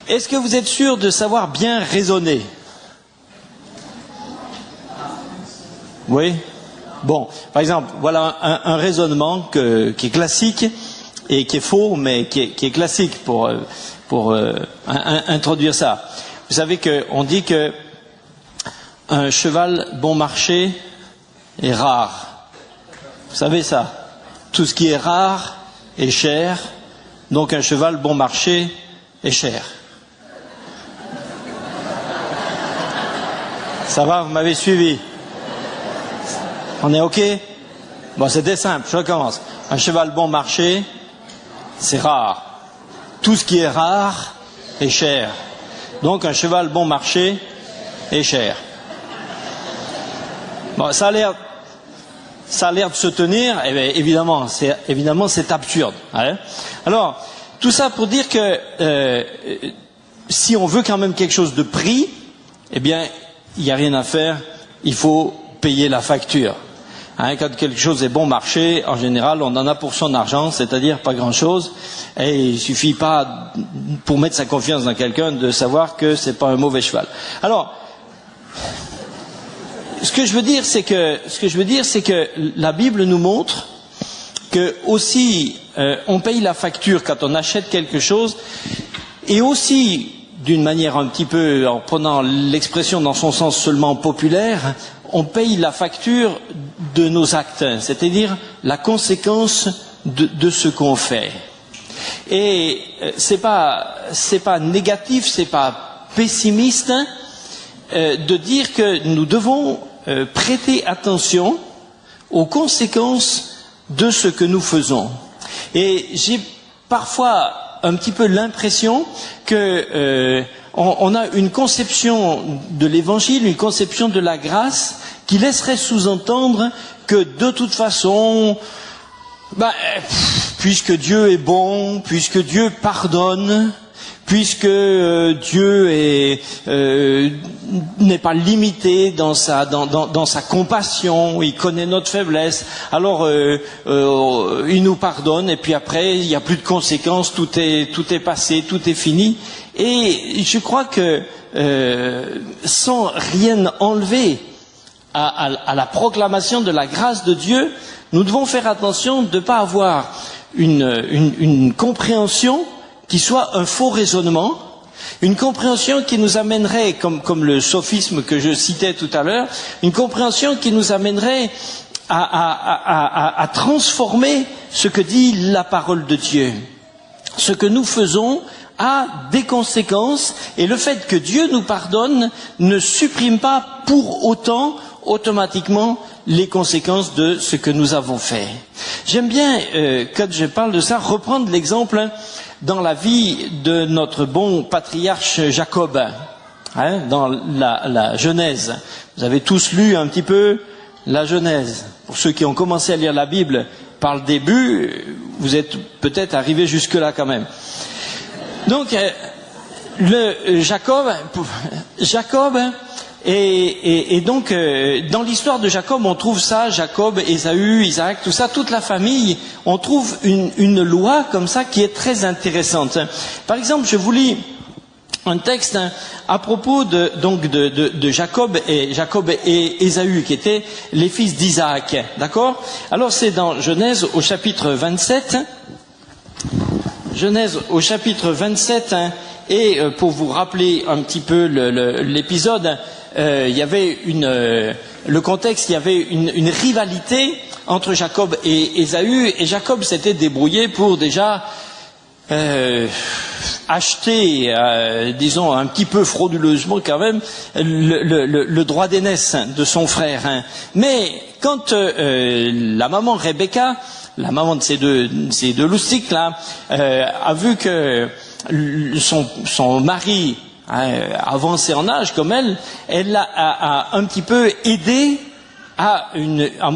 Est-ce que vous êtes sûr de savoir bien raisonner? Oui? Bon, par exemple, voilà un raisonnement qui est classique et qui est faux, mais qui est classique pour introduire ça. Vous savez qu'on dit que un cheval bon marché est rare. Vous savez ça? Tout ce qui est rare est cher, donc un cheval bon marché est cher. Ça va, vous m'avez suivi? On est OK? Bon, c'était simple, je recommence. Un cheval bon marché, c'est rare. Tout ce qui est rare est cher. Donc un cheval bon marché est cher. Bon, ça a l'air de se tenir, eh bien, évidemment, c'est absurde. Hein. Alors, tout ça pour dire que si on veut quand même quelque chose de prix, eh bien, il n'y a rien à faire, il faut payer la facture. Hein, quand quelque chose est bon marché, en général, on en a pour son argent, c'est-à-dire pas grand-chose, et il suffit pas, pour mettre sa confiance dans quelqu'un, de savoir que c'est pas un mauvais cheval. Alors, ce que je veux dire, c'est que la Bible nous montre que aussi on paye la facture quand on achète quelque chose, et aussi d'une manière un petit peu, en prenant l'expression dans son sens seulement populaire, on paye la facture de nos actes, c'est-à-dire la conséquence de ce qu'on fait. Et c'est pas négatif, c'est pas pessimiste de dire que nous devons prêter attention aux conséquences de ce que nous faisons. Et j'ai parfois un petit peu l'impression que on a une conception de l'évangile, une conception de la grâce qui laisserait sous-entendre que de toute façon, puisque Dieu est bon, puisque Dieu pardonne, puisque Dieu n'est pas limité dans sa compassion, il connaît notre faiblesse, alors il nous pardonne et puis après il n'y a plus de conséquences, tout est passé, tout est fini. Et je crois que sans rien enlever à la proclamation de la grâce de Dieu, nous devons faire attention de ne pas avoir une compréhension qui soit un faux raisonnement, une compréhension qui nous amènerait, comme le sophisme que je citais tout à l'heure, une compréhension qui nous amènerait à transformer ce que dit la parole de Dieu. Ce que nous faisons a des conséquences, et le fait que Dieu nous pardonne ne supprime pas pour autant automatiquement les conséquences de ce que nous avons fait. J'aime bien, quand je parle de ça, reprendre l'exemple dans la vie de notre bon patriarche Jacob, hein, dans la Genèse. Vous avez tous lu un petit peu la Genèse. Pour ceux qui ont commencé à lire la Bible par le début, vous êtes peut-être arrivés jusque-là quand même. Donc, Jacob, et donc, dans l'histoire de Jacob, on trouve ça, Jacob, Ésaü, Isaac, tout ça, toute la famille, on trouve une loi comme ça qui est très intéressante. Par exemple, je vous lis un texte à propos de Jacob et Ésaü, qui étaient les fils d'Isaac, d'accord? Alors c'est dans Genèse au chapitre 27, et pour vous rappeler un petit peu l'épisode, il y avait le contexte, il y avait une rivalité entre Jacob et Ésaü, et Jacob s'était débrouillé pour déjà acheter, disons un petit peu frauduleusement quand même, le droit d'aînesse de son frère. Hein. Mais quand la maman Rebecca, la maman de ces deux loustiques là, a vu que son mari avancé en âge comme elle a un petit peu aidé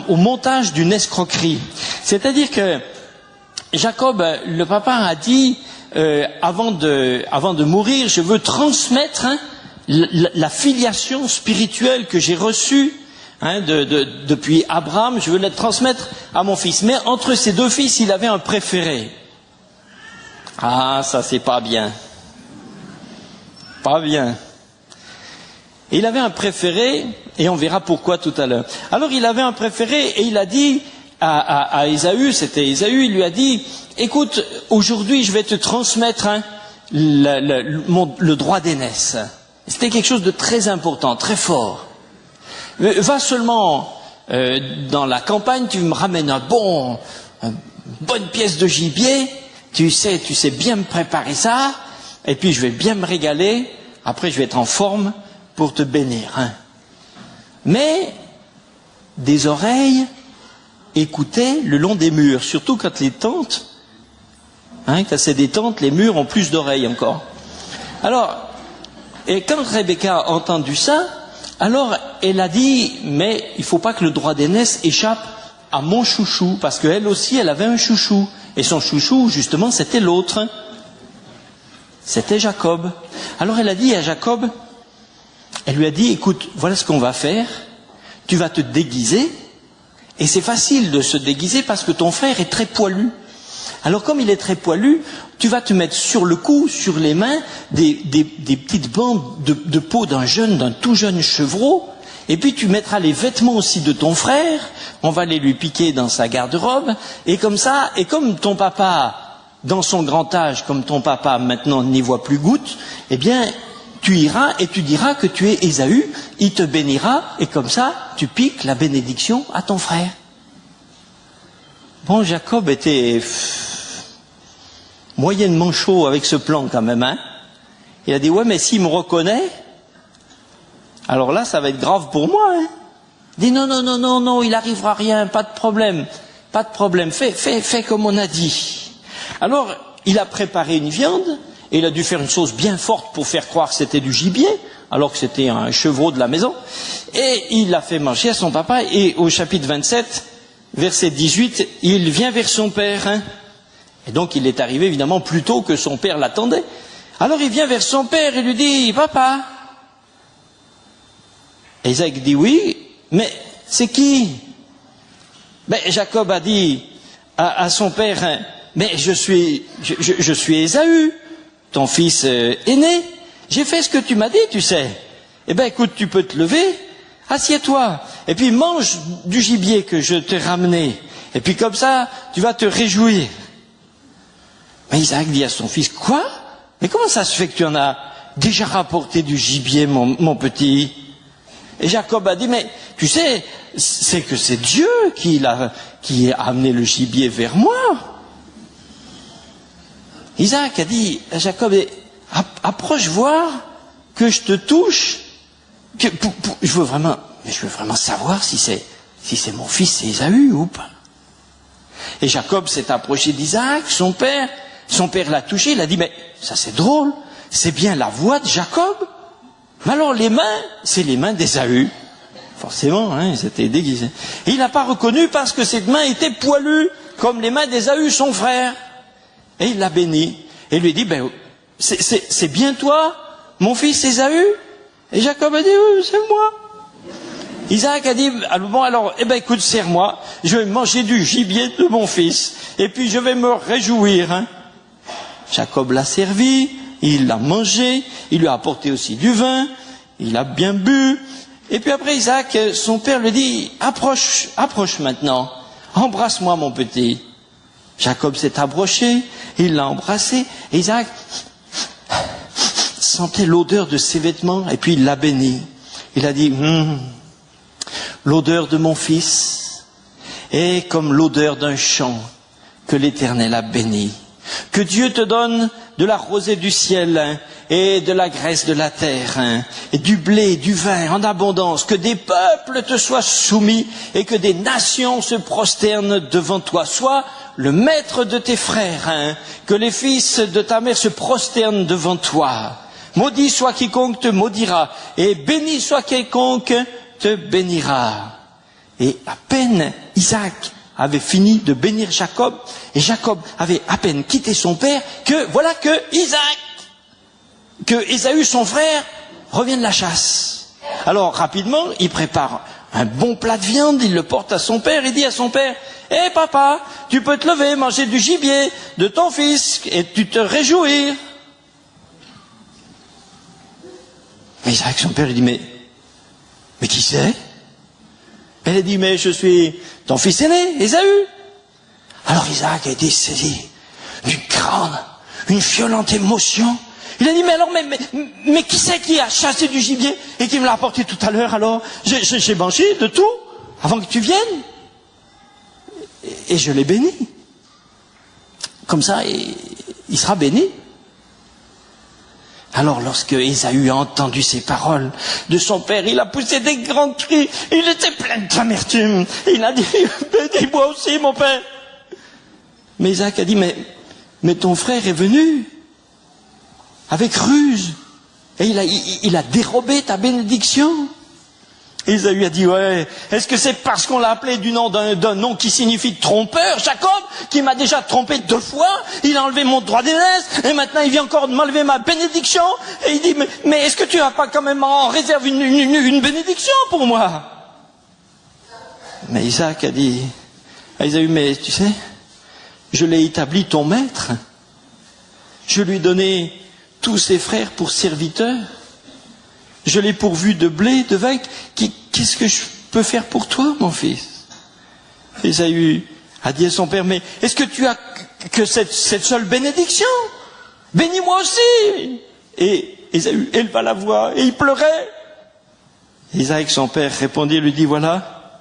au montage d'une escroquerie. C'est-à-dire que Jacob, le papa, a dit avant de mourir, je veux transmettre la filiation spirituelle que j'ai reçue depuis Abraham, je veux la transmettre à mon fils. Mais entre ces deux fils, il avait un préféré. Ah, ça c'est pas bien. Pas bien. Et il avait un préféré, et on verra pourquoi tout à l'heure. Alors il avait un préféré, et il a dit à Ésaü, c'était Ésaü, il lui a dit, écoute, aujourd'hui je vais te transmettre le droit d'aînesse. C'était quelque chose de très important, très fort. Va seulement dans la campagne, tu me ramènes une bonne pièce de gibier, tu sais bien me préparer ça, et puis je vais bien me régaler, après je vais être en forme pour te bénir. Hein. Mais des oreilles écoutaient le long des murs, surtout quand les tentes, quand c'est des tentes, les murs ont plus d'oreilles encore. Alors, et quand Rebecca a entendu ça, alors elle a dit, mais il ne faut pas que le droit d'aînesse échappe à mon chouchou, parce qu'elle aussi, elle avait un chouchou. Et son chouchou, justement, c'était l'autre. C'était Jacob. Alors elle a dit à Jacob, elle lui a dit, écoute, voilà ce qu'on va faire, tu vas te déguiser, et c'est facile de se déguiser parce que ton frère est très poilu. Alors comme il est très poilu, tu vas te mettre sur le cou, sur les mains, des petites bandes de peau d'un tout jeune chevreau, et puis tu mettras les vêtements aussi de ton frère, on va les lui piquer dans sa garde-robe, et comme ça, et comme ton papa, dans son grand âge, comme ton papa maintenant n'y voit plus goutte, eh bien, tu iras et tu diras que tu es Ésaü, il te bénira, et comme ça, tu piques la bénédiction à ton frère. Bon, Jacob était moyennement chaud avec ce plan quand même, hein. Il a dit, ouais, mais s'il me reconnaît, alors là, ça va être grave pour moi, hein. Il dit, non, il arrivera rien, pas de problème, fais comme on a dit. Alors, il a préparé une viande, et il a dû faire une sauce bien forte pour faire croire que c'était du gibier, alors que c'était un chevreau de la maison, et il l'a fait manger à son papa, et au chapitre 27, verset 18, il vient vers son père, hein. Et donc il est arrivé évidemment plus tôt que son père l'attendait. Alors il vient vers son père et lui dit, papa. Et Isaac dit, oui, mais c'est qui? Ben, Jacob a dit à son père, hein, mais je suis Ésaü, ton fils aîné. J'ai fait ce que tu m'as dit, tu sais. Eh ben écoute, tu peux te lever, assieds-toi, et puis mange du gibier que je t'ai ramené. Et puis comme ça, tu vas te réjouir. Mais Isaac dit à son fils, quoi? Mais comment ça se fait que tu en as déjà rapporté du gibier, mon petit? Et Jacob a dit, mais tu sais, c'est que c'est Dieu qui a amené le gibier vers moi. Isaac a dit à Jacob, approche voir que je te touche. Je veux vraiment savoir si c'est mon fils Ésaü ou pas. Et Jacob s'est approché d'Isaac, son père l'a touché, il a dit, mais ça c'est drôle, c'est bien la voix de Jacob. Mais alors les mains, c'est les mains d'Ésaü. Forcément, hein, ils étaient déguisés. Et il n'a pas reconnu parce que ses mains étaient poilues, comme les mains d'Ésaü, son frère. Et il l'a béni. Et il lui dit, ben, c'est bien toi, mon fils Ésaü? Et Jacob a dit, oui, c'est moi. Isaac a dit, bon alors, eh ben écoute, serre-moi, je vais manger du gibier de mon fils, et puis je vais me réjouir. Hein. Jacob l'a servi, il l'a mangé, il lui a apporté aussi du vin, il a bien bu, et puis après Isaac, son père lui dit, approche maintenant, embrasse-moi mon petit. Jacob s'est approché, il l'a embrassé, et Isaac sentait l'odeur de ses vêtements, et puis il l'a béni. Il a dit, l'odeur de mon fils est comme l'odeur d'un champ que l'Éternel a béni. Que Dieu te donne de la rosée du ciel, hein, et de la graisse de la terre, hein, et du blé, du vin en abondance. Que des peuples te soient soumis et que des nations se prosternent devant toi. Sois le maître de tes frères, hein, que les fils de ta mère se prosternent devant toi. Maudit soit quiconque te maudira, et béni soit quiconque te bénira. Et à peine Isaac avait fini de bénir Jacob, et Jacob avait à peine quitté son père, que voilà que Ésaü, son frère, revient de la chasse. Alors rapidement, il prépare un bon plat de viande, il le porte à son père, il dit à son père, hé papa, tu peux te lever, manger du gibier de ton fils, et tu te réjouir. Et Isaac, son père, il dit, mais qui c'est? Elle a dit, mais je suis ton fils aîné, Ésaü. Alors Isaac a été saisi d'une grande, une violente émotion. Il a dit, mais alors, mais qui c'est qui a chassé du gibier et qui me l'a apporté tout à l'heure alors? J'ai mangé de tout avant que tu viennes. Et je l'ai béni. Comme ça, il sera béni. Alors lorsque Ésaü a entendu ces paroles de son père, il a poussé des grands cris, il était plein d'amertume. Il a dit, bénis-moi aussi mon père. Mais Isaac a dit, mais ton frère est venu avec ruse et il a dérobé ta bénédiction. Ésaü a dit, ouais, est-ce que c'est parce qu'on l'a appelé d'un nom qui signifie trompeur, Jacob, qui m'a déjà trompé 2 fois, il a enlevé mon droit d'aînesse, et maintenant il vient encore de m'enlever ma bénédiction, et il dit, mais est-ce que tu n'as pas quand même en réserve une bénédiction pour moi? Mais Isaac a dit à Ésaü, mais tu sais, je l'ai établi ton maître, je lui ai donné tous ses frères pour serviteurs, je l'ai pourvu de blé, de vin. Qu'est-ce que je peux faire pour toi, mon fils? Ésaü a dit à son père, mais est-ce que tu as que cette seule bénédiction? Bénis-moi aussi. Et Ésaü éleva la voix et il pleurait. Isaac, son père, répondit et lui dit, voilà,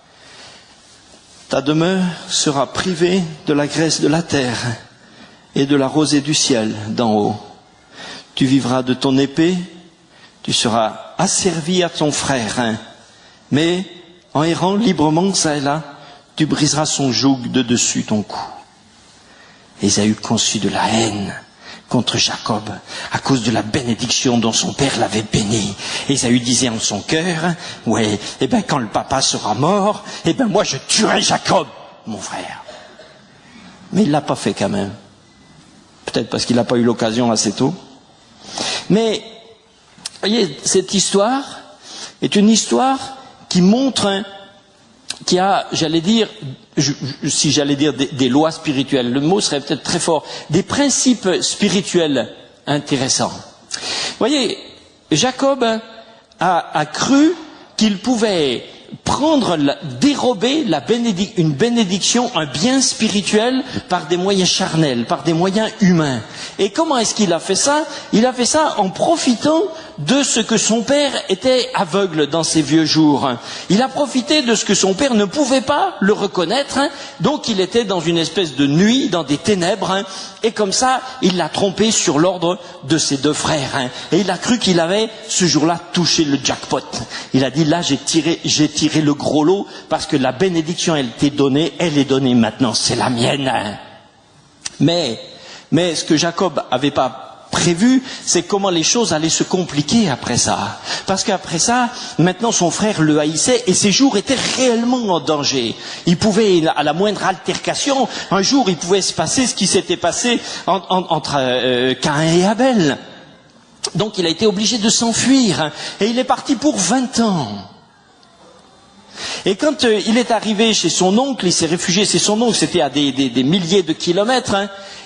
ta demeure sera privée de la graisse de la terre et de la rosée du ciel d'en haut. Tu vivras de ton épée, tu seras asservi à ton frère, hein. Mais en errant librement ça et là, tu briseras son joug de dessus ton cou. Ésaü conçut de la haine contre Jacob à cause de la bénédiction dont son père l'avait béni. Ésaü disait en son cœur, ouais, quand le papa sera mort, moi je tuerai Jacob, mon frère. Mais il l'a pas fait quand même. Peut-être parce qu'il n'a pas eu l'occasion assez tôt. Mais voyez, cette histoire est une histoire qui montre, qui a, j'allais dire, si j'allais dire des lois spirituelles, le mot serait peut-être très fort, des principes spirituels intéressants. Vous voyez, Jacob a cru qu'il pouvait dérober une bénédiction, un bien spirituel par des moyens charnels, par des moyens humains. Et comment est-ce qu'il a fait ça? Il a fait ça en profitant de ce que son père était aveugle dans ses vieux jours. Il a profité de ce que son père ne pouvait pas le reconnaître, donc il était dans une espèce de nuit, dans des ténèbres, et comme ça, il l'a trompé sur l'ordre de ses 2 frères. Et il a cru qu'il avait, ce jour-là, touché le jackpot. Il a dit, là, j'ai tiré le gros lot, parce que la bénédiction, elle est donnée maintenant, c'est la mienne. Mais ce que Jacob avait pas prévu, c'est comment les choses allaient se compliquer après ça. Parce qu'après ça, maintenant son frère le haïssait et ses jours étaient réellement en danger. Il pouvait, à la moindre altercation, un jour il pouvait se passer ce qui s'était passé entre Caïn et Abel. Donc il a été obligé de s'enfuir et il est parti pour 20 ans. Et quand il est arrivé chez son oncle, il s'est réfugié chez son oncle, c'était à des milliers de kilomètres,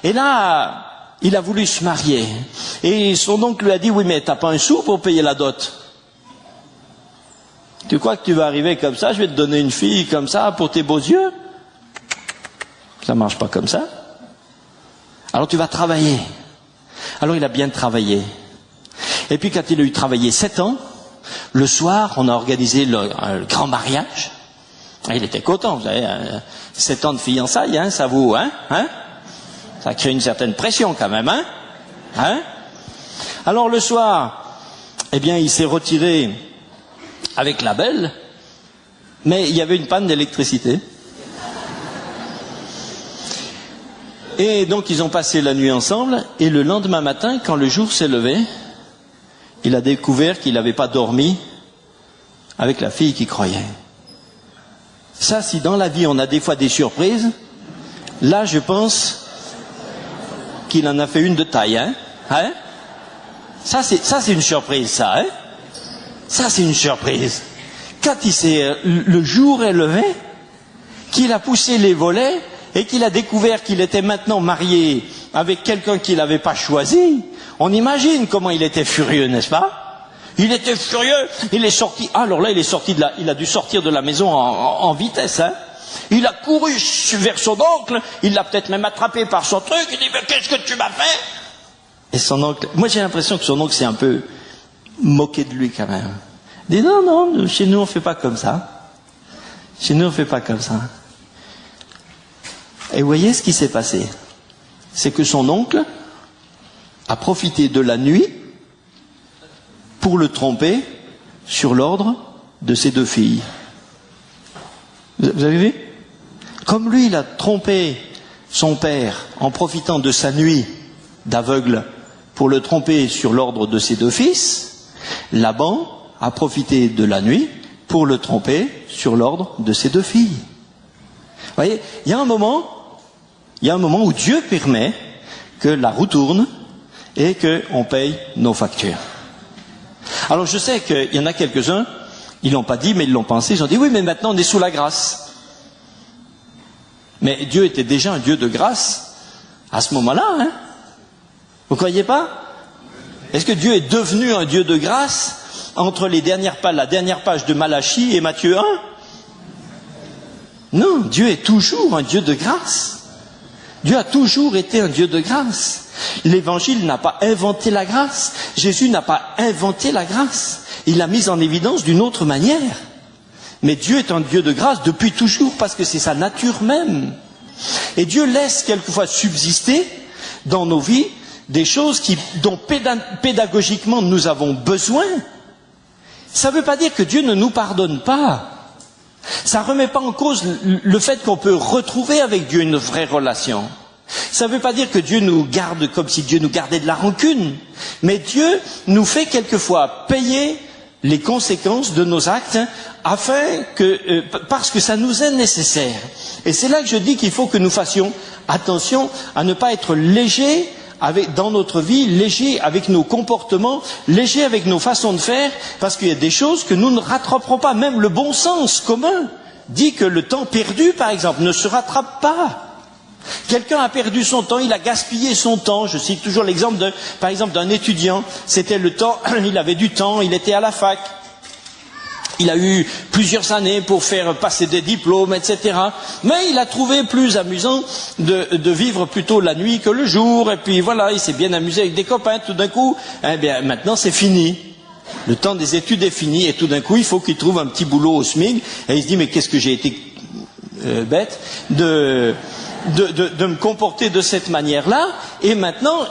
et là, il a voulu se marier. Et son oncle lui a dit, oui, mais t'as pas un sou pour payer la dot? Tu crois que tu vas arriver comme ça, je vais te donner une fille comme ça pour tes beaux yeux? Ça marche pas comme ça. Alors tu vas travailler. Alors il a bien travaillé. Et puis quand il a eu travaillé 7 ans, le soir, on a organisé le grand mariage. Il était content, vous savez, 7 ans de fiançailles, ça vous, ça crée une certaine pression quand même, Alors le soir, il s'est retiré avec la belle, mais il y avait une panne d'électricité. Et donc ils ont passé la nuit ensemble, et le lendemain matin, quand le jour s'est levé, il a découvert qu'il n'avait pas dormi avec la fille qu'il croyait. Ça, si dans la vie on a des fois des surprises, là je pense qu'il en a fait une de taille, Ça c'est une surprise, ça, Ça c'est une surprise. Quand le jour est levé, qu'il a poussé les volets et qu'il a découvert qu'il était maintenant marié avec quelqu'un qu'il n'avait pas choisi, on imagine comment il était furieux, n'est-ce pas? Il était furieux, il est sorti, alors là il est sorti il a dû sortir de la maison en vitesse, hein. Il a couru vers son oncle, il l'a peut-être même attrapé par son truc, il dit, mais qu'est-ce que tu m'as fait? Et son oncle, moi j'ai l'impression que son oncle s'est un peu moqué de lui quand même. Il dit, non, chez nous on fait pas comme ça. Chez nous on fait pas comme ça. Et vous voyez ce qui s'est passé? C'est que son oncle a profité de la nuit pour le tromper sur l'ordre de ses 2 filles. Vous avez vu? Comme lui, il a trompé son père en profitant de sa nuit d'aveugle pour le tromper sur l'ordre de ses 2 fils, Laban a profité de la nuit pour le tromper sur l'ordre de ses 2 filles. Vous voyez, il y a un moment où Dieu permet que la roue tourne et qu'on paye nos factures. Alors je sais qu'il y en a quelques-uns, ils l'ont pas dit, mais ils l'ont pensé, ils ont dit, oui, mais maintenant on est sous la grâce. Mais Dieu était déjà un Dieu de grâce à ce moment-là, hein? Vous croyez pas? Est-ce que Dieu est devenu un Dieu de grâce entre la dernière page de Malachie et Matthieu 1? Non, Dieu est toujours un Dieu de grâce. Dieu a toujours été un Dieu de grâce. L'Évangile n'a pas inventé la grâce. Jésus n'a pas inventé la grâce. Il l'a mise en évidence d'une autre manière. Mais Dieu est un Dieu de grâce depuis toujours parce que c'est sa nature même. Et Dieu laisse quelquefois subsister dans nos vies des choses dont pédagogiquement nous avons besoin. Ça ne veut pas dire que Dieu ne nous pardonne pas. Ça ne remet pas en cause le fait qu'on peut retrouver avec Dieu une vraie relation. Ça ne veut pas dire que Dieu nous garde comme si Dieu nous gardait de la rancune. Mais Dieu nous fait quelquefois payer les conséquences de nos actes parce que ça nous est nécessaire. Et c'est là que je dis qu'il faut que nous fassions attention à ne pas être légers dans notre vie, légers avec nos comportements, légers avec nos façons de faire, parce qu'il y a des choses que nous ne rattraperons pas. Même le bon sens commun dit que le temps perdu, par exemple, ne se rattrape pas. Quelqu'un a perdu son temps, il a gaspillé son temps. Je cite toujours l'exemple par exemple, d'un étudiant. C'était le temps, il avait du temps, il était à la fac. Il a eu plusieurs années pour faire passer des diplômes, etc. Mais il a trouvé plus amusant de vivre plutôt la nuit que le jour. Et puis voilà, il s'est bien amusé avec des copains. Tout d'un coup, eh bien, maintenant c'est fini. Le temps des études est fini. Et tout d'un coup, il faut qu'il trouve un petit boulot au SMIC. Et il se dit, mais qu'est-ce que j'ai été bête de me comporter de cette manière-là. Et maintenant,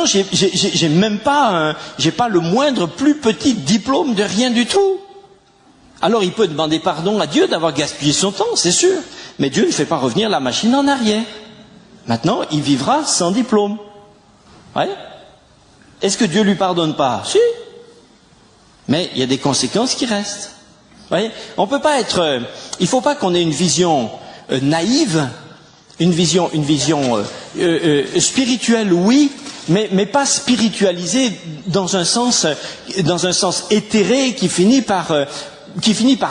j'ai même pas j'ai pas le moindre plus petit diplôme de rien du tout. Alors il peut demander pardon à Dieu d'avoir gaspillé son temps, c'est sûr. Mais Dieu ne fait pas revenir la machine en arrière. Maintenant, il vivra sans diplôme. Ouais. Est-ce que Dieu lui pardonne pas? Si. Mais il y a des conséquences qui restent. Voyez, on peut pas être. Il faut pas qu'on ait une vision naïve, une vision spirituelle, oui, mais pas spiritualisée dans un sens éthéré qui finit par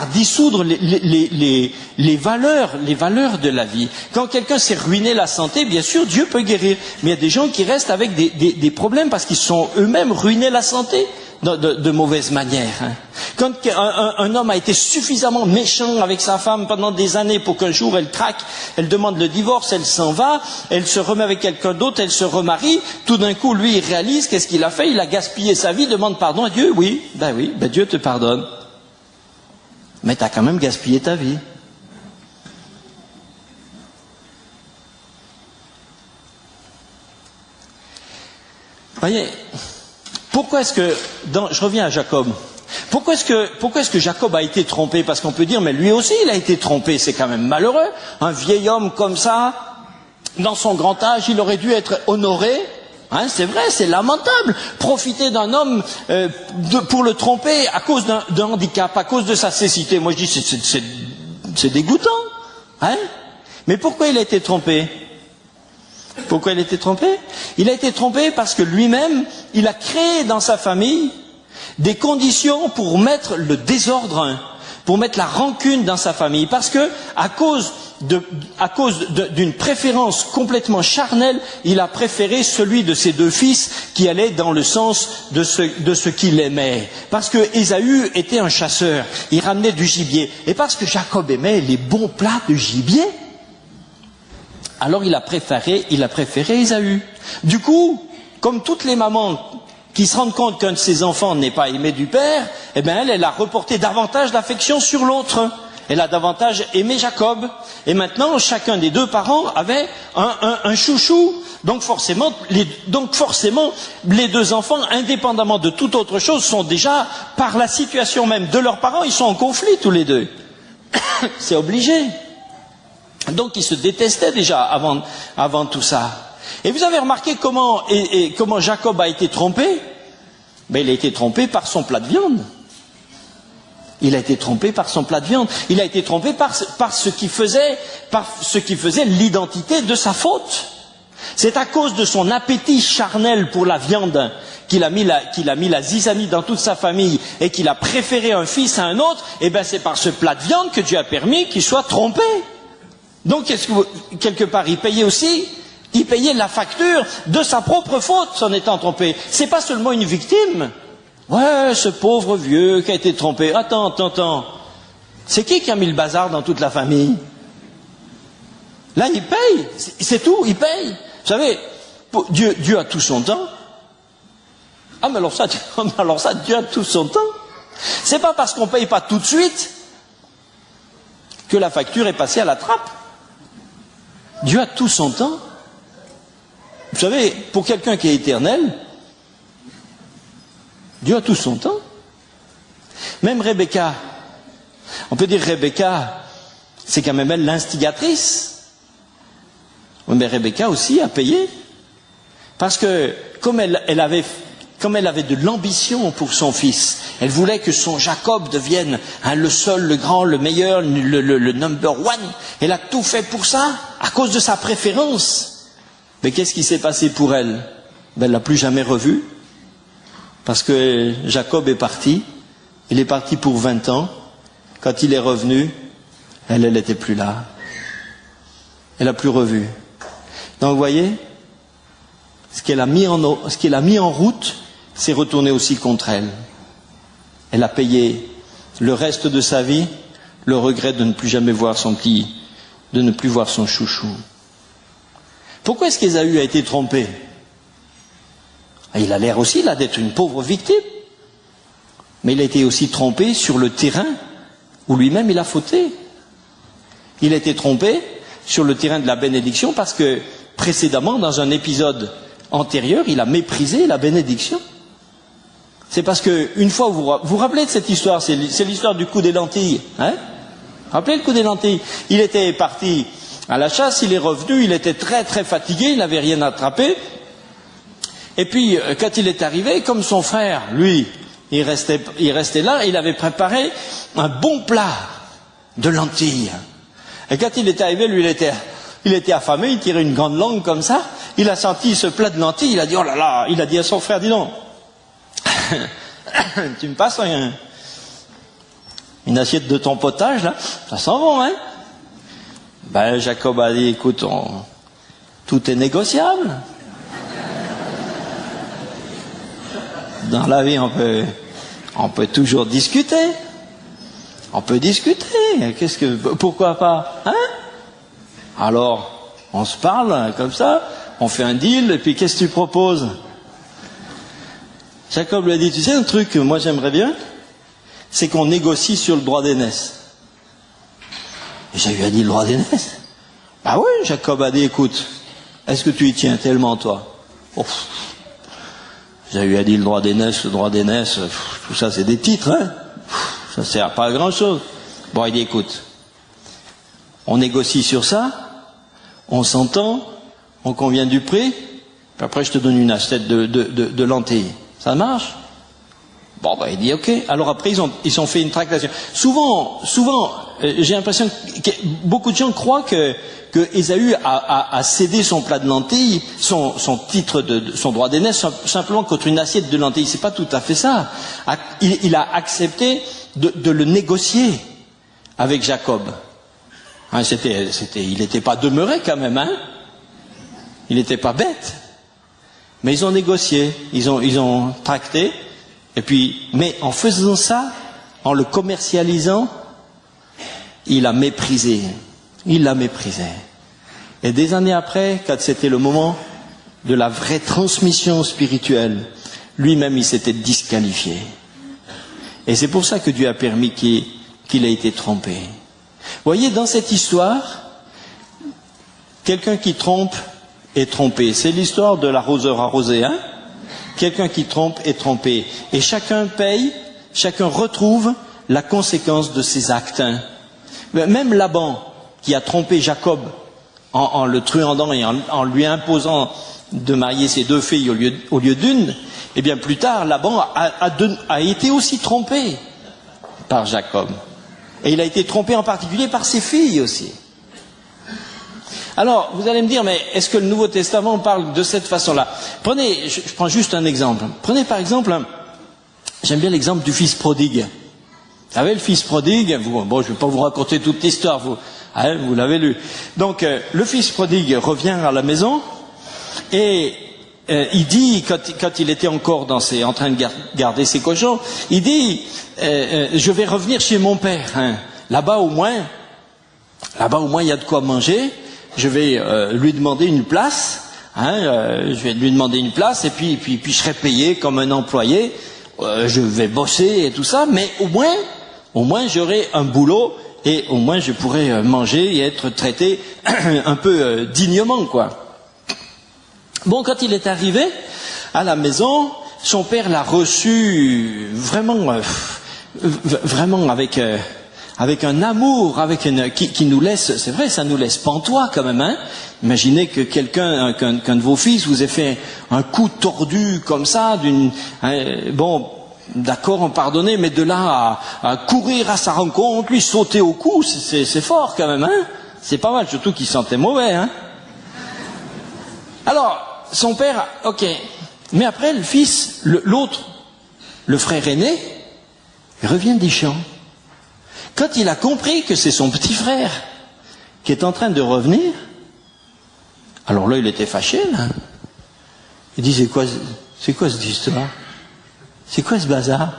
dissoudre les valeurs de la vie. Quand quelqu'un s'est ruiné la santé, bien sûr, Dieu peut guérir. Mais il y a des gens qui restent avec des problèmes parce qu'ils sont eux-mêmes ruinés la santé de mauvaise manière. Hein. Quand un homme a été suffisamment méchant avec sa femme pendant des années pour qu'un jour elle craque, elle demande le divorce, elle s'en va, elle se remet avec quelqu'un d'autre, elle se remarie, tout d'un coup, lui, il réalise qu'est-ce qu'il a fait, il a gaspillé sa vie, demande pardon à Dieu, oui, Dieu te pardonne. Mais tu as quand même gaspillé ta vie. Voyez, pourquoi est-ce que, je reviens à Jacob, pourquoi est-ce que Jacob a été trompé? Parce qu'on peut dire, mais lui aussi il a été trompé, c'est quand même malheureux. Un vieil homme comme ça, dans son grand âge, il aurait dû être honoré. Hein, c'est vrai, c'est lamentable. Profiter d'un homme pour le tromper à cause d'un handicap, à cause de sa cécité. Moi je dis, c'est dégoûtant. Hein? Mais pourquoi il a été trompé? Pourquoi il a été trompé? Il a été trompé parce que lui-même, il a créé dans sa famille des conditions pour mettre le désordre, pour mettre la rancune dans sa famille. Parce que, à cause à cause d'une préférence complètement charnelle, il a préféré celui de ses deux fils qui allait dans le sens de ce qu'il aimait. Parce que Ésaü était un chasseur, il ramenait du gibier. Et parce que Jacob aimait les bons plats de gibier, alors il a préféré Ésaü. Du coup, comme toutes les mamans qui se rendent compte qu'un de ses enfants n'est pas aimé du père, eh bien elle a reporté davantage d'affection sur l'autre. Elle a davantage aimé Jacob. Et maintenant, chacun des deux parents avait un chouchou. Donc forcément, les deux enfants, indépendamment de toute autre chose, sont déjà, par la situation même de leurs parents, ils sont en conflit tous les deux. C'est obligé. Donc ils se détestaient déjà avant tout ça. Et vous avez remarqué comment Jacob a été trompé? Ben, il a été trompé par son plat de viande. Il a été trompé par son plat de viande. Il a été trompé par ce qui faisait l'identité de sa faute. C'est à cause de son appétit charnel pour la viande qu'il a mis la zizanie dans toute sa famille et qu'il a préféré un fils à un autre. Et ben c'est par ce plat de viande que Dieu a permis qu'il soit trompé. Donc quelque part il payait la facture de sa propre faute en étant trompé. C'est pas seulement une victime. Ouais, ce pauvre vieux qui a été trompé. Attends. C'est qui a mis le bazar dans toute la famille? Là, il paye. C'est tout, il paye. Vous savez, Dieu a tout son temps. Ah, mais alors ça, Dieu a tout son temps. C'est pas parce qu'on paye pas tout de suite que la facture est passée à la trappe. Dieu a tout son temps. Vous savez, pour quelqu'un qui est éternel, Dieu a tout son temps. Même Rebecca, on peut dire Rebecca, c'est quand même elle l'instigatrice. Mais Rebecca aussi a payé. Parce que comme elle avait de l'ambition pour son fils, elle voulait que son Jacob devienne le seul, le grand, le meilleur, le number one. Elle a tout fait pour ça, à cause de sa préférence. Mais qu'est-ce qui s'est passé pour elle? Ben, elle ne l'a plus jamais revu. Parce que Jacob est parti, il est parti pour 20 ans, quand il est revenu, elle n'était plus là. Elle n'a plus revu. Donc vous voyez, ce qu'elle a mis en route, s'est retourné aussi contre elle. Elle a payé le reste de sa vie le regret de ne plus jamais voir de ne plus voir son chouchou. Pourquoi est-ce qu'Ésaü a été trompé? Il a l'air aussi là d'être une pauvre victime. Mais il a été aussi trompé sur le terrain où lui-même il a fauté. Il a été trompé sur le terrain de la bénédiction parce que précédemment, dans un épisode antérieur, il a méprisé la bénédiction. C'est parce que une fois, vous vous rappelez de cette histoire, c'est l'histoire du coup des lentilles. Hein? Rappelez le coup des lentilles. Il était parti à la chasse, il est revenu, il était très très fatigué, il n'avait rien attrapé. Et puis, quand il est arrivé, comme son frère, lui, il restait là, il avait préparé un bon plat de lentilles. Et quand il est arrivé, lui, il était affamé, il tirait une grande langue comme ça, il a senti ce plat de lentilles, il a dit, oh là là, il a dit à son frère, dis donc, tu me passes une assiette de ton potage, là, ça sent bon, hein? Ben, Jacob a dit, écoute, tout est négociable. Dans la vie, on peut toujours discuter. On peut discuter. Pourquoi pas? Hein? Alors, on se parle comme ça, on fait un deal, et puis qu'est-ce que tu proposes? Jacob lui a dit, tu sais un truc que moi j'aimerais bien, c'est qu'on négocie sur le droit d'aînesse. Et Jéhu a dit, le droit d'aînesse? Bah oui, Jacob a dit, écoute, est-ce que tu y tiens tellement, toi? Jéhu a dit, le droit d'aînesse, tout ça c'est des titres, hein? Ça sert pas à grand chose. Bon, il dit, écoute, on négocie sur ça, on s'entend, on convient du prix, puis après je te donne une assiette de lentilles. Ça marche? Bon, ben, il dit, ok. Alors après, ils ont fait une tractation. Souvent, j'ai l'impression que beaucoup de gens croient que Ésaü a cédé son plat de lentilles, son titre son droit d'aînesse, simplement contre une assiette de lentilles. C'est pas tout à fait ça. Il a accepté de le négocier avec Jacob. Hein, il n'était pas demeuré quand même, hein. Il n'était pas bête. Mais ils ont négocié, ils ont tracté, et puis, mais en faisant ça, en le commercialisant, il a méprisé. Il l'a méprisé. Et des années après, quand c'était le moment de la vraie transmission spirituelle, lui-même il s'était disqualifié. Et c'est pour ça que Dieu a permis qu'il ait été trompé. Vous voyez, dans cette histoire, quelqu'un qui trompe est trompé. C'est l'histoire de l'arroseur arrosé, hein? Quelqu'un qui trompe est trompé. Et chacun paye, chacun retrouve la conséquence de ses actes. Hein? Même Laban, qui a trompé Jacob en le truandant et en lui imposant de marier ses 2 filles au lieu d'une, et bien plus tard, Laban a été aussi trompé par Jacob. Et il a été trompé en particulier par ses filles aussi. Alors, vous allez me dire, mais est-ce que le Nouveau Testament parle de cette façon-là? Prenez, je prends juste un exemple. Prenez par exemple, j'aime bien l'exemple du fils prodigue. Vous savez, le fils prodigue, bon, je ne vais pas vous raconter toute l'histoire, vous l'avez lu. Donc, le fils prodigue revient à la maison, et il dit, quand il était encore en train de garder ses cochons, il dit, je vais revenir chez mon père. Hein. Là-bas au moins, il y a de quoi manger. Je vais lui demander une place. Hein, je vais lui demander une place, et puis je serai payé comme un employé. Je vais bosser et tout ça, mais au moins j'aurai un boulot, et au moins je pourrai manger et être traité un peu dignement, quoi. Bon, quand il est arrivé à la maison, son père l'a reçu vraiment avec un amour, qui nous laisse, c'est vrai, ça nous laisse pantois quand même, hein. Imaginez que qu'un de vos fils vous ait fait un coup tordu comme ça, bon, d'accord, pardonnez, mais de là à courir à sa rencontre, lui sauter au cou, c'est fort quand même, hein. C'est pas mal, surtout qu'il sentait mauvais, hein. Alors, son père, ok. Mais après, le fils, l'autre, le frère aîné, il revient des champs. Quand il a compris que c'est son petit frère qui est en train de revenir, alors là, il était fâché, là. Il dit, c'est quoi cette histoire? C'est quoi ce bazar?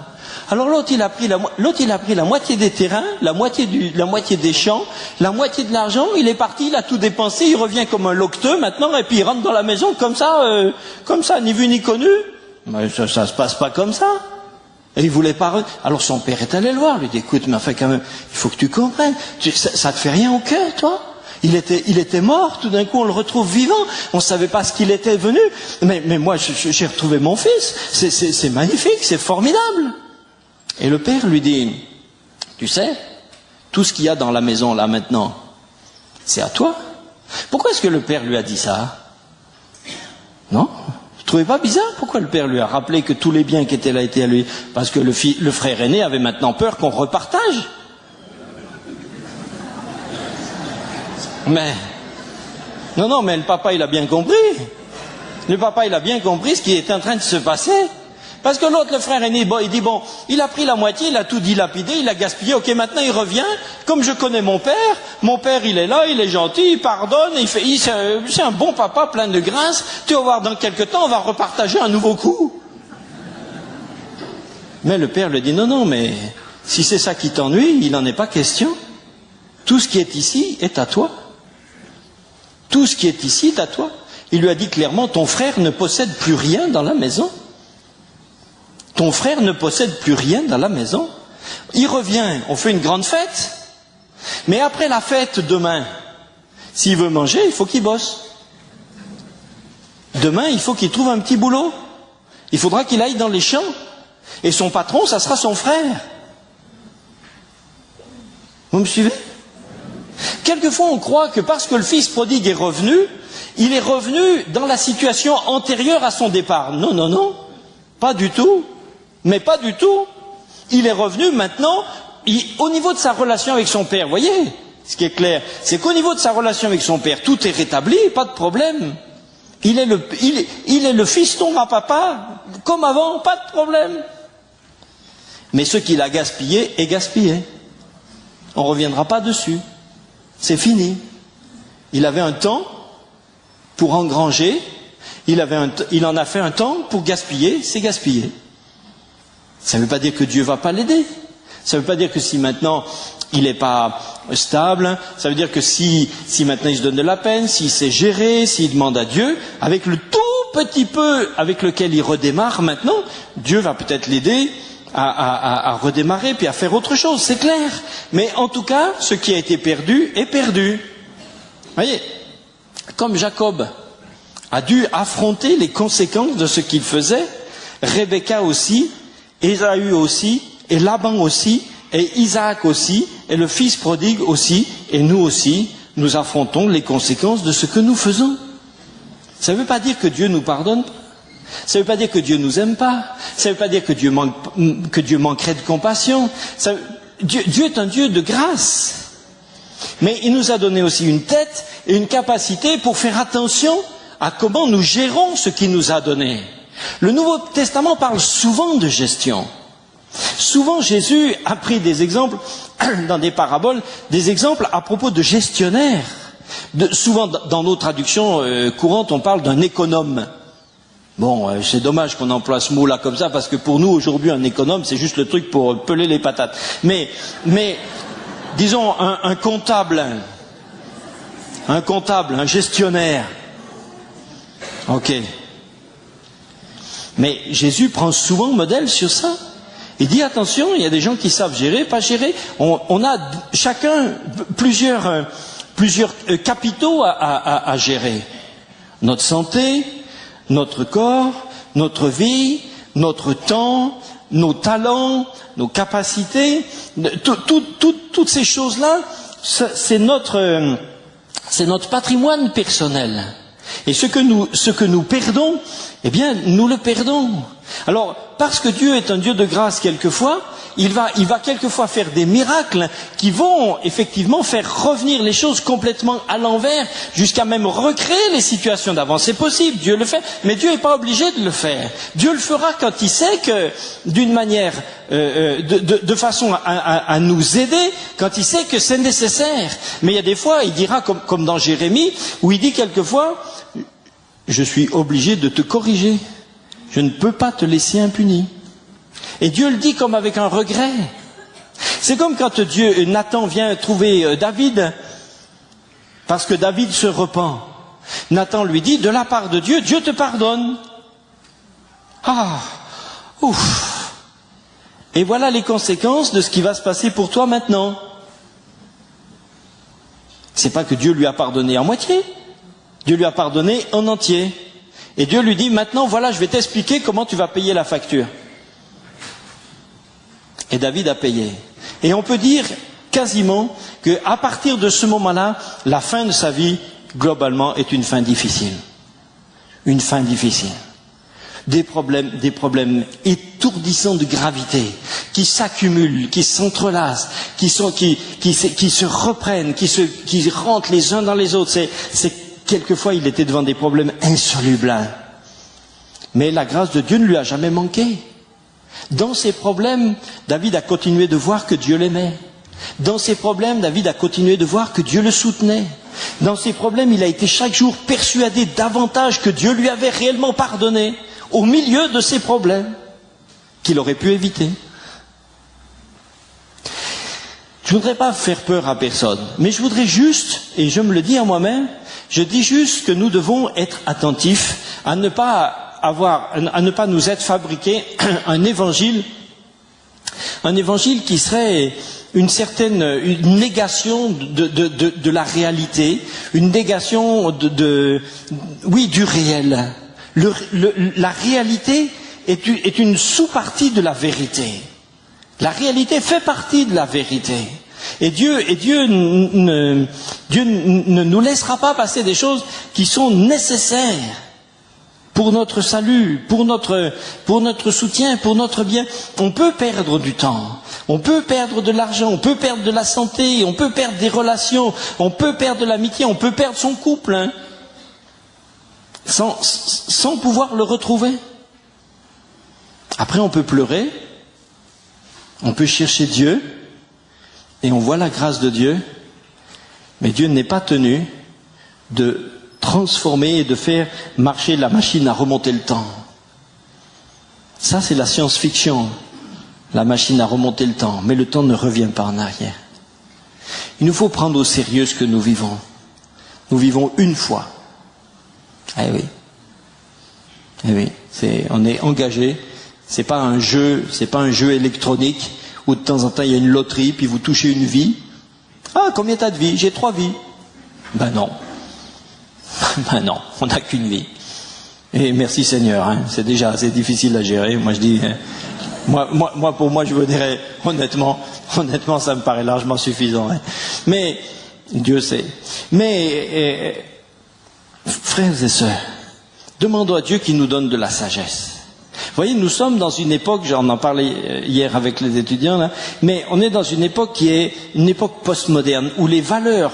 Alors l'autre, il a pris la moitié des terrains, la moitié des champs, la moitié de l'argent, il est parti, il a tout dépensé, il revient comme un loqueteux maintenant, et puis il rentre dans la maison comme ça, ni vu ni connu. Mais ça se passe pas comme ça. Et il voulait pas. Alors son père est allé le voir, lui dit, écoute, mais enfin quand même, il faut que tu comprennes, ça te fait rien au cœur, toi? Il était mort, tout d'un coup on le retrouve vivant, on ne savait pas ce qu'il était venu, mais moi j'ai retrouvé mon fils, c'est magnifique, c'est formidable. Et le père lui dit, tu sais, tout ce qu'il y a dans la maison là maintenant, c'est à toi. Pourquoi est-ce que le père lui a dit ça? Non? Vous trouvez pas bizarre? Pourquoi le père lui a rappelé que tous les biens qui étaient là étaient à lui? Parce que le frère aîné avait maintenant peur qu'on repartage. Mais, non, mais le papa il a bien compris. Le papa il a bien compris ce qui était en train de se passer. Parce que l'autre, le frère aîné, il dit, bon, il a pris la moitié, il a tout dilapidé, il a gaspillé, ok, maintenant il revient, comme je connais mon père il est là, il est gentil, il pardonne, c'est un bon papa plein de grâce, tu vas voir dans quelque temps, on va repartager un nouveau coup. Mais le père lui dit, non, mais si c'est ça qui t'ennuie, il n'en est pas question. Tout ce qui est ici est à toi. Tout ce qui est ici est à toi. Il lui a dit clairement, ton frère ne possède plus rien dans la maison. Ton frère ne possède plus rien dans la maison. Il revient, on fait une grande fête. Mais après la fête, demain, s'il veut manger, il faut qu'il bosse. Demain, il faut qu'il trouve un petit boulot. Il faudra qu'il aille dans les champs. Et son patron, ça sera son frère. Vous me suivez? Quelquefois, on croit que parce que le fils prodigue est revenu, il est revenu dans la situation antérieure à son départ. Non, pas du tout. Mais pas du tout. Il est revenu maintenant, au niveau de sa relation avec son père. Vous voyez, ce qui est clair, c'est qu'au niveau de sa relation avec son père, tout est rétabli, pas de problème. Il est le fiston à papa, comme avant, pas de problème. Mais ce qu'il a gaspillé est gaspillé. On ne reviendra pas dessus. C'est fini. Il avait un temps pour engranger, il en a fait un temps pour gaspiller, c'est gaspillé. Ça ne veut pas dire que Dieu ne va pas l'aider. Ça ne veut pas dire que si maintenant il n'est pas stable, ça veut dire que si maintenant il se donne de la peine, s'il sait gérer, s'il demande à Dieu, avec le tout petit peu avec lequel il redémarre maintenant, Dieu va peut-être l'aider à redémarrer puis à faire autre chose, c'est clair. Mais en tout cas, ce qui a été perdu est perdu. Voyez, comme Jacob a dû affronter les conséquences de ce qu'il faisait, Rebecca aussi, Ésaü aussi, et Laban aussi, et Isaac aussi, et le fils prodigue aussi, et nous aussi, nous affrontons les conséquences de ce que nous faisons. Ça ne veut pas dire que Dieu nous pardonne pas. Ça ne veut pas dire que Dieu nous aime pas. Ça ne veut pas dire que Dieu manquerait de compassion. Dieu est un Dieu de grâce. Mais il nous a donné aussi une tête et une capacité pour faire attention à comment nous gérons ce qu'il nous a donné. Le Nouveau Testament parle souvent de gestion. Souvent Jésus a pris des exemples dans des paraboles, des exemples à propos de gestionnaires. Souvent dans nos traductions courantes, on parle d'un économe. Bon, c'est dommage qu'on emploie ce mot-là comme ça, parce que pour nous aujourd'hui, un économe, c'est juste le truc pour peler les patates. Mais disons un comptable, un gestionnaire. Ok. Mais Jésus prend souvent modèle sur ça. Il dit attention, il y a des gens qui savent gérer, pas gérer. On a chacun plusieurs capitaux à gérer. Notre santé, notre corps, notre vie, notre temps, nos talents, nos capacités, toutes ces choses-là, c'est notre patrimoine personnel. Et ce que nous perdons, eh bien, nous le perdons. Alors, parce que Dieu est un Dieu de grâce quelquefois, il va quelquefois faire des miracles qui vont effectivement faire revenir les choses complètement à l'envers, jusqu'à même recréer les situations d'avant. C'est possible, Dieu le fait, mais Dieu n'est pas obligé de le faire. Dieu le fera quand il sait que, d'une manière, de façon à nous aider, quand il sait que c'est nécessaire. Mais il y a des fois, il dira, comme dans Jérémie, où il dit quelquefois, je suis obligé de te corriger. Je ne peux pas te laisser impuni. Et Dieu le dit comme avec un regret. C'est comme quand Nathan vient trouver David, parce que David se repent. Nathan lui dit, de la part de Dieu, Dieu te pardonne. Ah, ouf. Et voilà les conséquences de ce qui va se passer pour toi maintenant. C'est pas que Dieu lui a pardonné en moitié. Dieu lui a pardonné en entier. Et Dieu lui dit, maintenant, voilà, je vais t'expliquer comment tu vas payer la facture. Et David a payé. Et on peut dire quasiment qu'à partir de ce moment-là, la fin de sa vie, globalement, est une fin difficile. Une fin difficile. Des problèmes étourdissants de gravité, qui s'accumulent, qui s'entrelacent, qui se reprennent, qui rentrent les uns dans les autres. Quelquefois, il était devant des problèmes insolubles. Mais la grâce de Dieu ne lui a jamais manqué. Dans ses problèmes, David a continué de voir que Dieu l'aimait. Dans ses problèmes, David a continué de voir que Dieu le soutenait. Dans ses problèmes, il a été chaque jour persuadé davantage que Dieu lui avait réellement pardonné, au milieu de ses problèmes, qu'il aurait pu éviter. Je ne voudrais pas faire peur à personne, mais je voudrais juste, et je me le dis à moi-même, je dis juste que nous devons être attentifs à ne pas nous être fabriqué un évangile qui serait une négation de la réalité, une négation du réel. La réalité est une sous-partie de la vérité. La réalité fait partie de la vérité. Et Dieu ne nous laissera pas passer des choses qui sont nécessaires pour notre salut, pour notre soutien, pour notre bien. On peut perdre du temps, on peut perdre de l'argent, on peut perdre de la santé, on peut perdre des relations, on peut perdre de l'amitié, on peut perdre son couple, sans pouvoir le retrouver. Après, on peut pleurer, on peut chercher Dieu, et on voit la grâce de Dieu, Mais Dieu n'est pas tenu de transformer et de faire marcher la machine à remonter le temps. Ça, c'est la science-fiction, la machine à remonter le temps. Mais le temps ne revient pas en arrière. Il nous faut prendre au sérieux ce que nous vivons. Nous vivons une fois. Eh oui. Eh oui. On est engagé. C'est pas un jeu électronique où de temps en temps il y a une loterie, puis vous touchez une vie. Ah, combien t'as de vies? J'ai 3 vies. Ben non. Ben non, on n'a qu'une vie. Et merci Seigneur, hein, c'est déjà assez difficile à gérer. Moi je dis, pour moi je vous dirais, honnêtement, ça me paraît largement suffisant. Hein. Mais, Dieu sait. Mais, frères et sœurs, demandons à Dieu qu'il nous donne de la sagesse. Vous voyez, nous sommes dans une époque, j'en en parlais hier avec les étudiants, là, mais on est dans une époque qui est une époque postmoderne, où les valeurs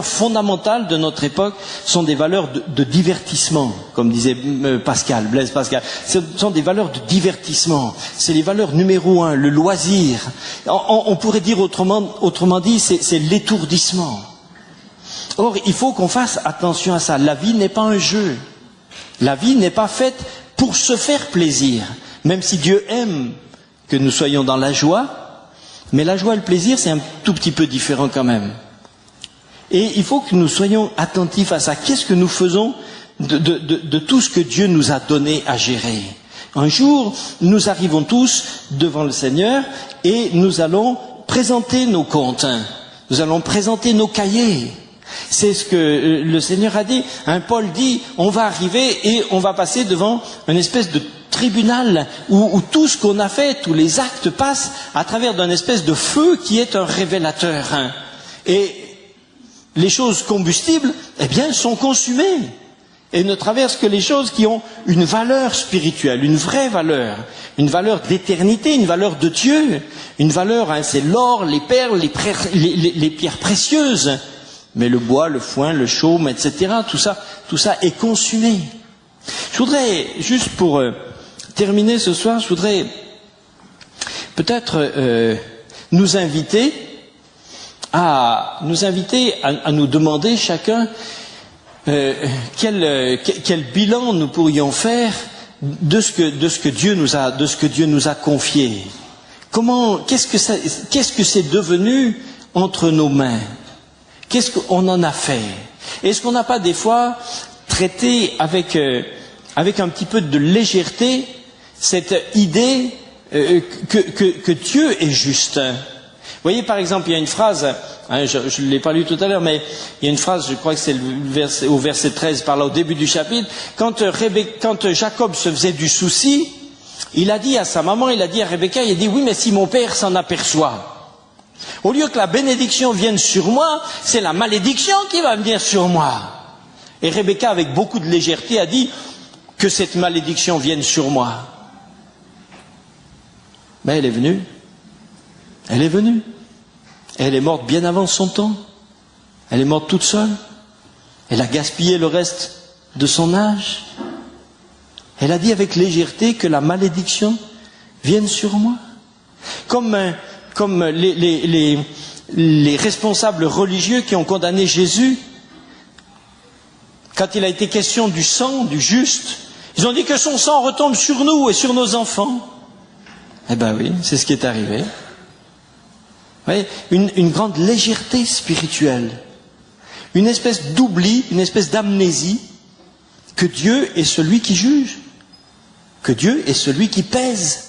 fondamentales de notre époque sont des valeurs de divertissement, comme disait Blaise Pascal. Ce sont des valeurs de divertissement. C'est les valeurs numéro 1, le loisir. On pourrait dire autrement dit, c'est l'étourdissement. Or, il faut qu'on fasse attention à ça. La vie n'est pas un jeu. La vie n'est pas faite pour se faire plaisir, même si Dieu aime que nous soyons dans la joie, mais la joie et le plaisir, c'est un tout petit peu différent quand même. Et il faut que nous soyons attentifs à ça. Qu'est-ce que nous faisons de tout ce que Dieu nous a donné à gérer? Un jour, nous arrivons tous devant le Seigneur et nous allons présenter nos comptes. Nous allons présenter nos cahiers. C'est ce que le Seigneur a dit. Paul dit, on va arriver et on va passer devant une espèce de tribunal où tout ce qu'on a fait, tous les actes passent à travers d'une espèce de feu qui est un révélateur. Et les choses combustibles, eh bien, sont consumées. Et ne traversent que les choses qui ont une valeur spirituelle, une vraie valeur, une valeur d'éternité, une valeur de Dieu, une valeur, c'est l'or, les perles, les pierres précieuses. Mais le bois, le foin, le chaume, etc., tout ça est consumé. Je voudrais, juste pour terminer ce soir, je voudrais peut-être nous inviter à nous demander chacun quel bilan nous pourrions faire de ce que Dieu nous a confié. Qu'est-ce que c'est devenu entre nos mains? Qu'est-ce qu'on en a fait? Est-ce qu'on n'a pas des fois traité avec un petit peu de légèreté cette idée que Dieu est juste? Vous voyez, par exemple, il y a une phrase, je ne l'ai pas lu tout à l'heure, mais il y a une phrase, je crois que c'est au verset 13, par là, au début du chapitre, quand Jacob se faisait du souci, il a dit à sa maman, il a dit à Rebecca, il a dit, oui, mais si mon père s'en aperçoit, au lieu que la bénédiction vienne sur moi, c'est la malédiction qui va venir sur moi. Et Rebecca, avec beaucoup de légèreté, a dit que cette malédiction vienne sur moi. Mais elle est venue. Elle est venue. Elle est morte bien avant son temps. Elle est morte toute seule. Elle a gaspillé le reste de son âge. Elle a dit avec légèreté que la malédiction vienne sur moi. Comme les responsables religieux qui ont condamné Jésus, quand il a été question du sang, du juste, ils ont dit que son sang retombe sur nous et sur nos enfants. Eh bien oui, c'est ce qui est arrivé. Vous voyez, une grande légèreté spirituelle, une espèce d'oubli, une espèce d'amnésie, que Dieu est celui qui juge, que Dieu est celui qui pèse.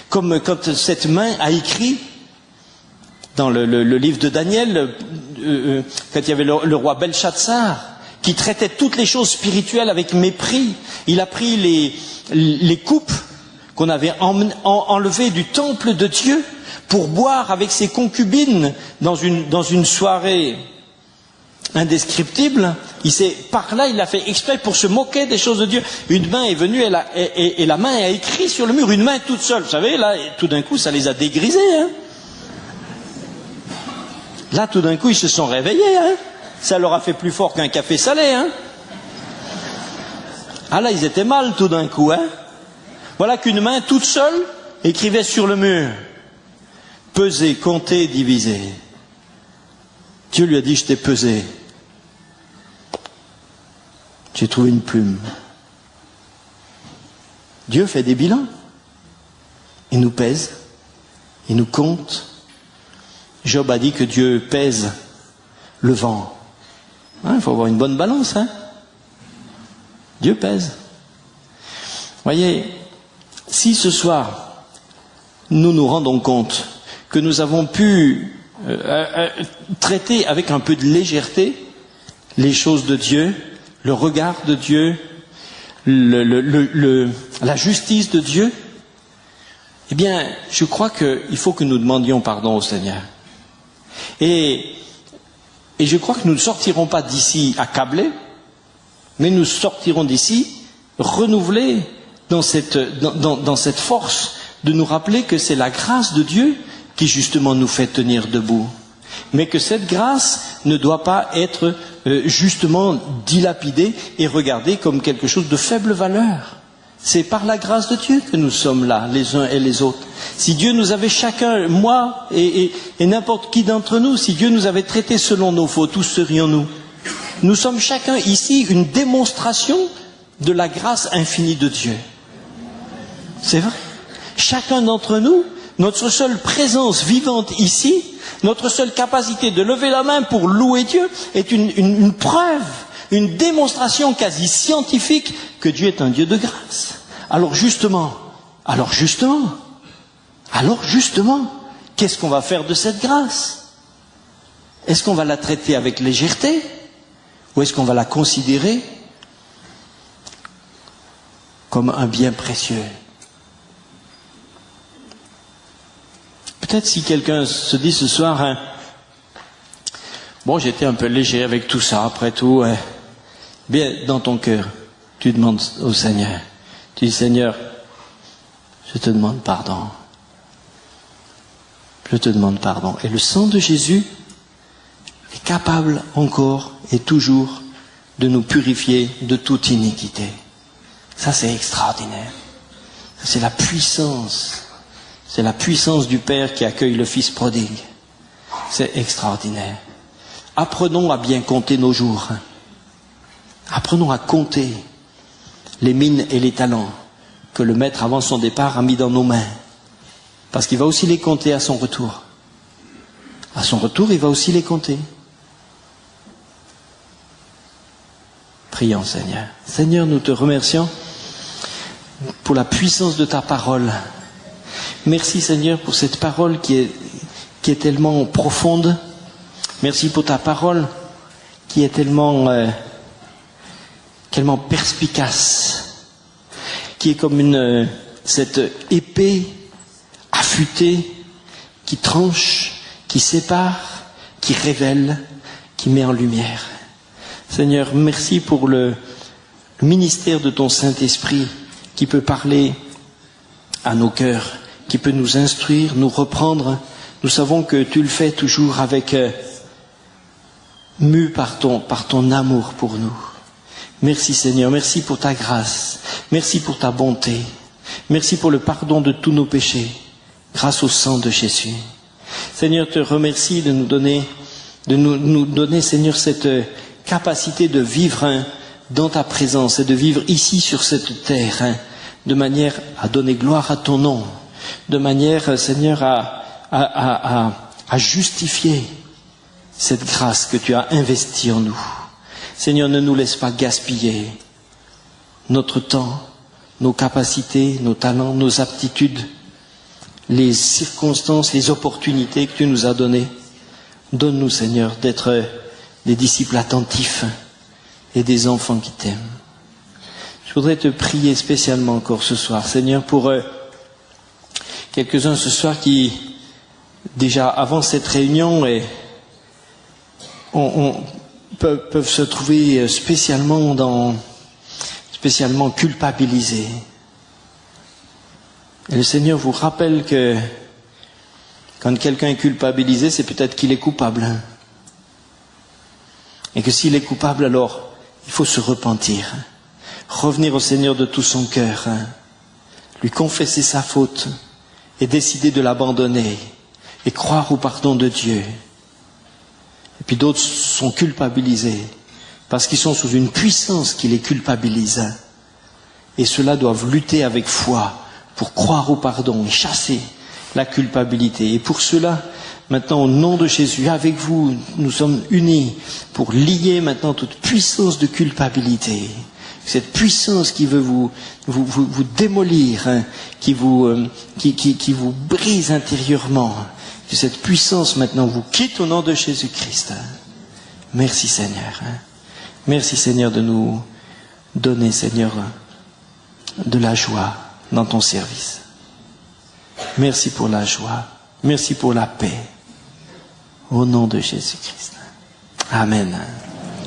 Comme quand cette main a écrit dans le livre de Daniel, quand il y avait le roi Belshazzar, qui traitait toutes les choses spirituelles avec mépris. Il a pris les coupes qu'on avait enlevées du temple de Dieu pour boire avec ses concubines dans une soirée indescriptible. Par là, il l'a fait exprès pour se moquer des choses de Dieu. Une main est venue et la main a écrit sur le mur, une main toute seule. Vous savez, là, tout d'un coup, ça les a dégrisés. Hein. Là, tout d'un coup, ils se sont réveillés. Hein. Ça leur a fait plus fort qu'un café salé. Hein. Ah là, ils étaient mal tout d'un coup. Hein. Voilà qu'une main toute seule écrivait sur le mur. Peser, compter, diviser. Dieu lui a dit, je t'ai pesé. J'ai trouvé une plume. Dieu fait des bilans. Il nous pèse. Il nous compte. Job a dit que Dieu pèse le vent. Il faut avoir une bonne balance. Dieu pèse. Voyez, si ce soir, nous nous rendons compte que nous avons pu traiter avec un peu de légèreté les choses de Dieu, le regard de Dieu, la justice de Dieu, eh bien, je crois qu'il faut que nous demandions pardon au Seigneur. Et je crois que nous ne sortirons pas d'ici accablés, mais nous sortirons d'ici renouvelés dans cette force de nous rappeler que c'est la grâce de Dieu qui justement nous fait tenir debout. Mais que cette grâce ne doit pas être justement dilapidée et regardée comme quelque chose de faible valeur. C'est par la grâce de Dieu que nous sommes là, les uns et les autres. Si Dieu nous avait chacun, moi et n'importe qui d'entre nous, si Dieu nous avait traités selon nos fautes, où serions-nous? Nous sommes chacun ici une démonstration de la grâce infinie de Dieu. C'est vrai. Chacun d'entre nous, notre seule présence vivante ici, notre seule capacité de lever la main pour louer Dieu est une preuve, une démonstration quasi scientifique que Dieu est un Dieu de grâce. Alors justement, qu'est-ce qu'on va faire de cette grâce? Est-ce qu'on va la traiter avec légèreté ou est-ce qu'on va la considérer comme un bien précieux? Peut-être si quelqu'un se dit ce soir, bon, j'étais un peu léger avec tout ça, après tout, bien, dans ton cœur, tu demandes au Seigneur, tu dis, Seigneur, je te demande pardon. Je te demande pardon. Et le sang de Jésus est capable encore et toujours de nous purifier de toute iniquité. Ça, c'est extraordinaire. C'est la puissance. C'est la puissance du Père qui accueille le Fils prodigue. C'est extraordinaire. Apprenons à bien compter nos jours. Apprenons à compter les mines et les talents que le Maître, avant son départ, a mis dans nos mains. Parce qu'il va aussi les compter à son retour. À son retour, il va aussi les compter. Prions, Seigneur. Seigneur, nous te remercions pour la puissance de ta parole. Merci, Seigneur, pour cette parole qui est tellement profonde. Merci pour ta parole qui est tellement perspicace, qui est comme cette épée affûtée qui tranche, qui sépare, qui révèle, qui met en lumière. Seigneur, merci pour le ministère de ton Saint-Esprit qui peut parler à nos cœurs, qui peut nous instruire, nous reprendre. Nous savons que tu le fais toujours avec mu par ton amour pour nous. Merci Seigneur, merci pour ta grâce, merci pour ta bonté, merci pour le pardon de tous nos péchés, grâce au sang de Jésus. Seigneur, te remercie de nous donner, Seigneur, cette capacité de vivre dans ta présence et de vivre ici sur cette terre, de manière à donner gloire à ton nom, de manière, Seigneur, à justifier cette grâce que tu as investie en nous. Seigneur, ne nous laisse pas gaspiller notre temps, nos capacités, nos talents, nos aptitudes, les circonstances, les opportunités que tu nous as données. Donne-nous, Seigneur, d'être des disciples attentifs et des enfants qui t'aiment. Je voudrais te prier spécialement encore ce soir, Seigneur, pour quelques-uns ce soir qui, déjà avant cette réunion, peuvent se trouver spécialement culpabilisés. Et le Seigneur vous rappelle que quand quelqu'un est culpabilisé, c'est peut-être qu'il est coupable. Et que s'il est coupable, alors il faut se repentir. Revenir au Seigneur de tout son cœur, lui confesser sa faute et décider de l'abandonner et croire au pardon de Dieu. Et puis d'autres sont culpabilisés parce qu'ils sont sous une puissance qui les culpabilise. Et ceux-là doivent lutter avec foi pour croire au pardon et chasser la culpabilité. Et pour cela, maintenant, au nom de Jésus, avec vous, nous sommes unis pour lier maintenant toute puissance de culpabilité. Cette puissance qui veut vous démolir, hein, qui vous brise intérieurement. Que cette puissance maintenant vous quitte au nom de Jésus-Christ. Merci Seigneur. Hein. Merci Seigneur de nous donner, Seigneur, de la joie dans ton service. Merci pour la joie. Merci pour la paix. Au nom de Jésus-Christ. Amen.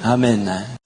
Amen.